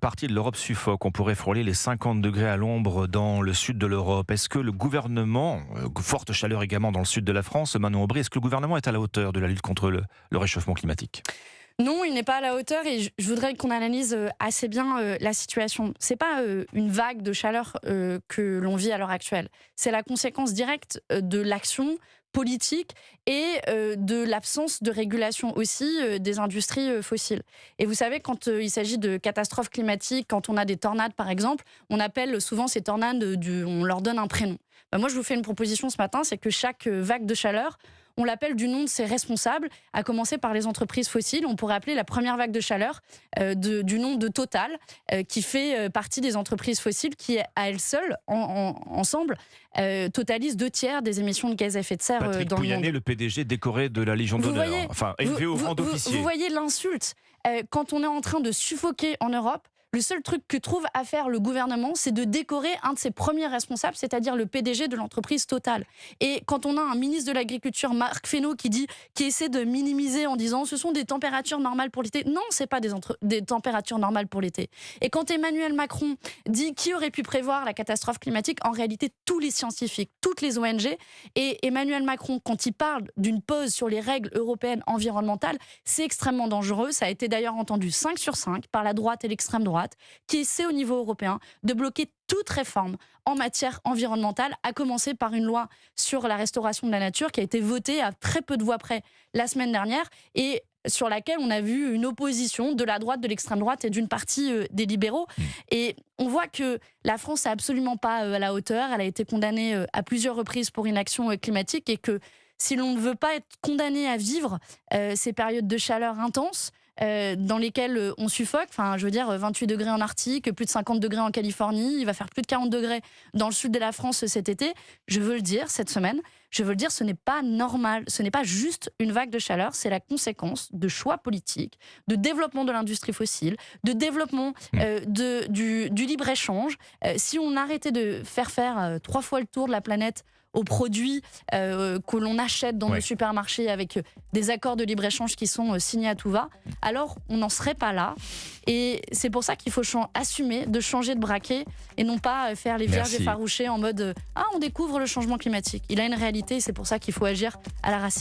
Partie de l'Europe suffoque. On pourrait frôler les 50 degrés à l'ombre dans le sud de l'Europe. Est-ce que le gouvernement, forte chaleur également dans le sud de la France, Manon Aubry, est-ce que le gouvernement est à la hauteur de la lutte contre le réchauffement climatique? Non, il n'est pas à la hauteur et je voudrais qu'on analyse assez bien la situation. C'est pas une vague de chaleur que l'on vit à l'heure actuelle. C'est la conséquence directe de l'action politique et de l'absence de régulation aussi des industries fossiles. Et vous savez, quand il s'agit de catastrophes climatiques, quand on a des tornades par exemple, on appelle souvent ces tornades, on leur donne un prénom. Ben moi, je vous fais une proposition ce matin, c'est que chaque vague de chaleur, on l'appelle du nom de ses responsables, à commencer par les entreprises fossiles. On pourrait appeler la première vague de chaleur du nom de Total, qui fait partie des entreprises fossiles qui, à elles seules, ensemble, totalisent 2/3 des émissions de gaz à effet de serre Patrick dans le monde. Pouyanné, le PDG décoré de la Légion d'honneur, enfin élevé au rang d'officier. Vous voyez l'insulte. Quand on est en train de suffoquer en Europe, le seul truc que trouve à faire le gouvernement, c'est de décorer un de ses premiers responsables, c'est-à-dire le PDG de l'entreprise Total. Et quand on a un ministre de l'Agriculture, Marc Fesneau, qui essaie de minimiser en disant ce sont des températures normales pour l'été. Non, c'est pas des températures normales pour l'été. Et quand Emmanuel Macron dit qui aurait pu prévoir la catastrophe climatique, en réalité, tous les scientifiques, toutes les ONG. Et Emmanuel Macron, quand il parle d'une pause sur les règles européennes environnementales, c'est extrêmement dangereux. Ça a été d'ailleurs entendu 5 sur 5 par la droite et l'extrême droite, qui essaie au niveau européen de bloquer toute réforme en matière environnementale, à commencer par une loi sur la restauration de la nature qui a été votée à très peu de voix près la semaine dernière et sur laquelle on a vu une opposition de la droite, de l'extrême droite et d'une partie des libéraux. Et on voit que la France n'est absolument pas à la hauteur. Elle a été condamnée à plusieurs reprises pour inaction climatique et que si l'on ne veut pas être condamné à vivre ces périodes de chaleur intenses, dans lesquelles on suffoque, enfin je veux dire 28 degrés en Arctique, plus de 50 degrés en Californie, il va faire plus de 40 degrés dans le sud de la France cet été, je veux le dire cette semaine, je veux le dire, ce n'est pas normal, ce n'est pas juste une vague de chaleur, c'est la conséquence de choix politiques, de développement de l'industrie fossile, de développement du libre-échange. Si on arrêtait de faire 3 fois le tour de la planète aux produits que l'on achète dans nos supermarchés avec des accords de libre-échange qui sont signés à tout va, alors on n'en serait pas là. Et c'est pour ça qu'il faut assumer de changer de braquet et non pas faire les vierges effarouchées en mode « Ah, on découvre le changement climatique ». Il a une réalité et c'est pour ça qu'il faut agir à la racine.